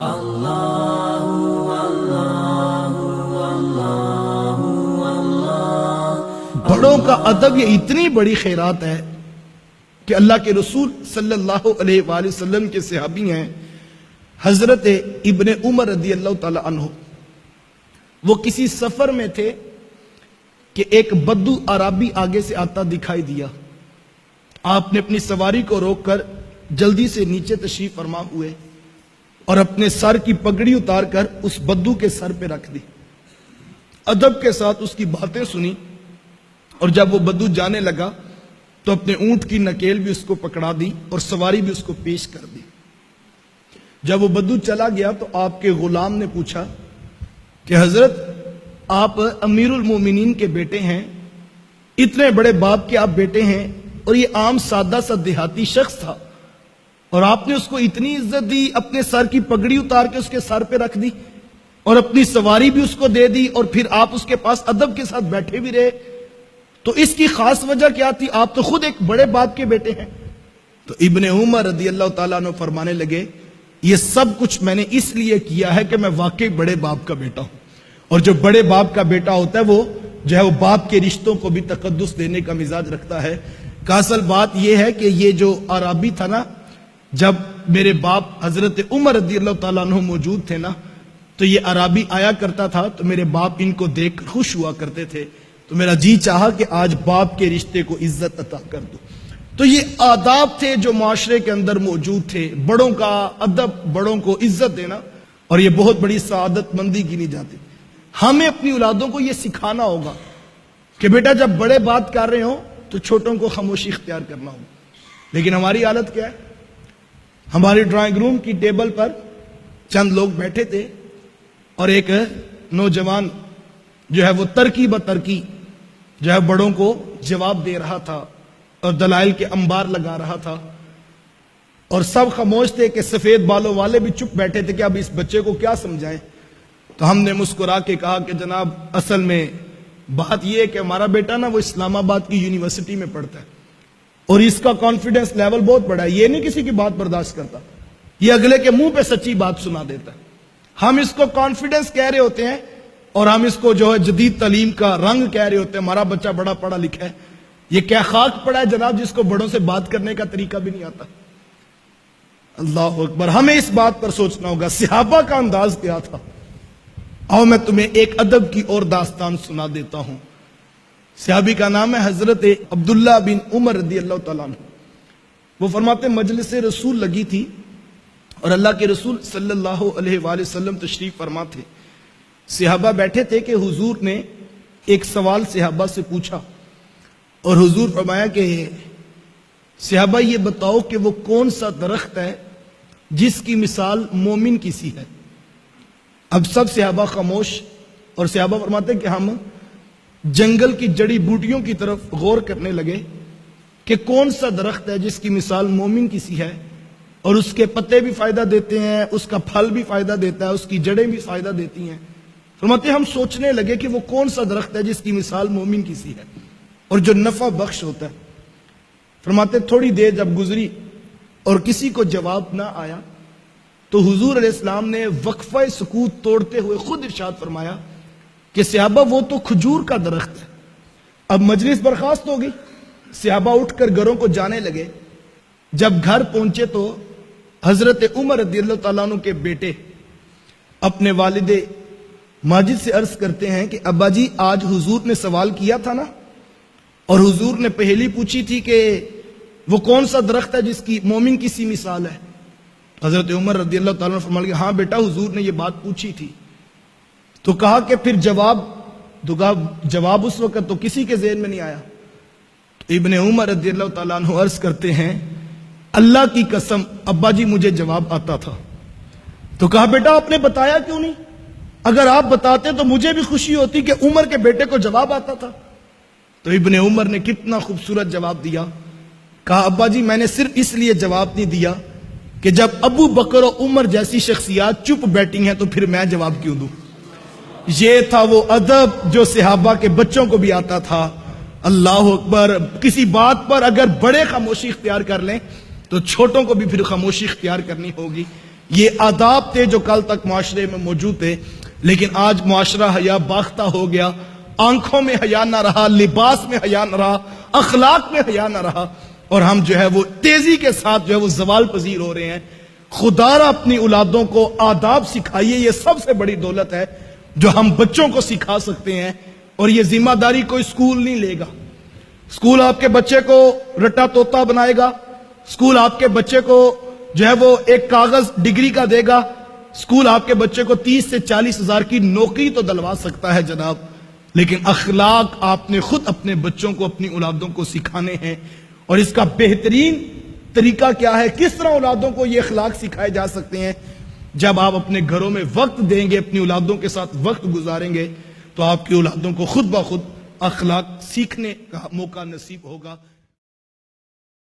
بڑوں کا ادب یہ اتنی بڑی خیرات ہے کہ اللہ کے رسول صلی اللہ علیہ وآلہ وسلم کے صحابی ہیں حضرت ابن عمر رضی اللہ تعالی عنہ. وہ کسی سفر میں تھے کہ ایک بدو عربی آگے سے آتا دکھائی دیا. آپ نے اپنی سواری کو روک کر جلدی سے نیچے تشریف فرما ہوئے اور اپنے سر کی پگڑی اتار کر اس بدو کے سر پہ رکھ دی. ادب کے ساتھ اس کی باتیں سنی اور جب وہ بدو جانے لگا تو اپنے اونٹ کی نکیل بھی اس کو پکڑا دی اور سواری بھی اس کو پیش کر دی. جب وہ بدو چلا گیا تو آپ کے غلام نے پوچھا کہ حضرت آپ امیر المومنین کے بیٹے ہیں, اتنے بڑے باپ کے آپ بیٹے ہیں, اور یہ عام سادہ سا دیہاتی شخص تھا اور آپ نے اس کو اتنی عزت دی, اپنے سر کی پگڑی اتار کے اس کے سر پہ رکھ دی اور اپنی سواری بھی اس کو دے دی, اور پھر آپ اس کے پاس ادب کے ساتھ بیٹھے بھی رہے, تو اس کی خاص وجہ کیا تھی؟ آپ تو خود ایک بڑے باپ کے بیٹے ہیں. تو ابن عمر رضی اللہ تعالیٰ عنہ فرمانے لگے, یہ سب کچھ میں نے اس لیے کیا ہے کہ میں واقعی بڑے باپ کا بیٹا ہوں, اور جو بڑے باپ کا بیٹا ہوتا ہے وہ جو ہے وہ باپ کے رشتوں کو بھی تقدس دینے کا مزاج رکھتا ہے. کہ اصل بات یہ ہے کہ یہ جو عربی تھا نا, جب میرے باپ حضرت عمر رضی اللہ تعالیٰ عنہ موجود تھے نا, تو یہ عربی آیا کرتا تھا تو میرے باپ ان کو دیکھ کر خوش ہوا کرتے تھے, تو میرا جی چاہا کہ آج باپ کے رشتے کو عزت عطا کر دو. تو یہ آداب تھے جو معاشرے کے اندر موجود تھے, بڑوں کا ادب, بڑوں کو عزت دینا, اور یہ بہت بڑی سعادت مندی گنی جاتی. ہمیں اپنی اولادوں کو یہ سکھانا ہوگا کہ بیٹا جب بڑے بات کر رہے ہوں تو چھوٹوں کو خاموشی اختیار کرنا ہوگا. لیکن ہماری حالت کیا ہے؟ ہماری ڈرائنگ روم کی ٹیبل پر چند لوگ بیٹھے تھے اور ایک نوجوان جو ہے وہ ترکی بترکی جو ہے بڑوں کو جواب دے رہا تھا اور دلائل کے انبار لگا رہا تھا, اور سب خاموش تھے کہ سفید بالوں والے بھی چپ بیٹھے تھے کہ اب اس بچے کو کیا سمجھائیں. تو ہم نے مسکرا کے کہا کہ جناب اصل میں بات یہ ہے کہ ہمارا بیٹا نا وہ اسلام آباد کی یونیورسٹی میں پڑھتا ہے اور اس کا کانفیڈنس لیول بہت بڑا ہے, یہ نہیں کسی کی بات برداشت کرتا, یہ اگلے کے منہ پہ سچی بات سنا دیتا ہے. ہم اس کو کانفیڈنس کہہ رہے ہوتے ہیں اور ہم اس کو جو ہے جدید تعلیم کا رنگ کہہ رہے ہوتے ہیں, ہمارا بچہ بڑا پڑھا لکھا ہے. یہ کیا خاک پڑا ہے جناب جس کو بڑوں سے بات کرنے کا طریقہ بھی نہیں آتا. اللہ اکبر, ہمیں اس بات پر سوچنا ہوگا صحابہ کا انداز کیا تھا. آؤ میں تمہیں ایک ادب کی اور داستان سنا دیتا ہوں. صحابی کا نام ہے حضرت عبداللہ بن عمر رضی اللہ تعالیٰ عنہ. وہ فرماتے مجلس رسول لگی تھی اور اللہ کے رسول صلی اللہ علیہ وآلہ وسلم تشریف فرما تھے. صحابہ بیٹھے تھے کہ حضور نے ایک سوال صحابہ سے پوچھا اور حضور فرمایا کہ صحابہ یہ بتاؤ کہ وہ کون سا درخت ہے جس کی مثال مومن کی سی ہے. اب سب صحابہ خاموش, اور صحابہ فرماتے کہ ہم جنگل کی جڑی بوٹیوں کی طرف غور کرنے لگے کہ کون سا درخت ہے جس کی مثال مومن کی سی ہے, اور اس کے پتے بھی فائدہ دیتے ہیں, اس کا پھل بھی فائدہ دیتا ہے, اس کی جڑیں بھی فائدہ دیتی ہیں. فرماتے ہم سوچنے لگے کہ وہ کون سا درخت ہے جس کی مثال مومن کی سی ہے اور جو نفع بخش ہوتا ہے. فرماتے تھوڑی دیر جب گزری اور کسی کو جواب نہ آیا تو حضور علیہ السلام نے وقفہ سکوت توڑتے ہوئے خود ارشاد فرمایا کہ صحابہ وہ تو کھجور کا درخت ہے. اب مجلس برخاست ہوگی, صحابہ اٹھ کر گھروں کو جانے لگے. جب گھر پہنچے تو حضرت عمر رضی اللہ تعالیٰ عنہ کے بیٹے اپنے والد ماجد سے عرض کرتے ہیں کہ ابا جی آج حضور نے سوال کیا تھا نا, اور حضور نے پہلی پوچھی تھی کہ وہ کون سا درخت ہے جس کی مومن کی سی مثال ہے. حضرت عمر رضی اللہ تعالیٰ عنہ فرمانے لگے ہاں بیٹا حضور نے یہ بات پوچھی تھی. تو کہا کہ پھر جواب اس وقت تو کسی کے ذہن میں نہیں آیا. تو ابن عمر رضی اللہ تعالیٰ عنہ عرض کرتے ہیں اللہ کی قسم ابا جی مجھے جواب آتا تھا. تو کہا بیٹا آپ نے بتایا کیوں نہیں؟ اگر آپ بتاتے تو مجھے بھی خوشی ہوتی کہ عمر کے بیٹے کو جواب آتا تھا. تو ابن عمر نے کتنا خوبصورت جواب دیا. کہا ابا جی میں نے صرف اس لیے جواب نہیں دیا کہ جب ابو بکر و عمر جیسی شخصیات چپ بیٹھی ہیں تو پھر میں جواب کیوں دوں. یہ تھا وہ ادب جو صحابہ کے بچوں کو بھی آتا تھا. اللہ اکبر, کسی بات پر اگر بڑے خاموشی اختیار کر لیں تو چھوٹوں کو بھی پھر خاموشی اختیار کرنی ہوگی. یہ آداب تھے جو کل تک معاشرے میں موجود تھے، لیکن آج معاشرہ حیا باختہ ہو گیا، آنکھوں میں حیا نہ رہا، لباس میں حیا نہ رہا، اخلاق میں حیا نہ رہا، اور ہم جو ہے وہ تیزی کے ساتھ جو ہے وہ زوال پذیر ہو رہے ہیں۔ خدا را اپنی اولادوں کو آداب سکھائیے، یہ سب سے بڑی دولت ہے جو ہم بچوں کو سکھا سکتے ہیں، اور یہ ذمہ داری کوئی اسکول نہیں لے گا۔ اسکول آپ کے بچے کو رٹا توتا بنائے گا، اسکول آپ کے بچے کو جو ہے وہ ایک کاغذ ڈگری کا دے گا، اسکول آپ کے بچے کو 30 سے 40 ہزار کی نوکری تو دلوا سکتا ہے جناب، لیکن اخلاق آپ نے خود اپنے بچوں کو، اپنی اولادوں کو سکھانے ہیں۔ اور اس کا بہترین طریقہ کیا ہے، کس طرح اولادوں کو یہ اخلاق سکھائے جا سکتے ہیں؟ جب آپ اپنے گھروں میں وقت دیں گے، اپنی اولادوں کے ساتھ وقت گزاریں گے، تو آپ کی اولادوں کو خود بخود اخلاق سیکھنے کا موقع نصیب ہوگا۔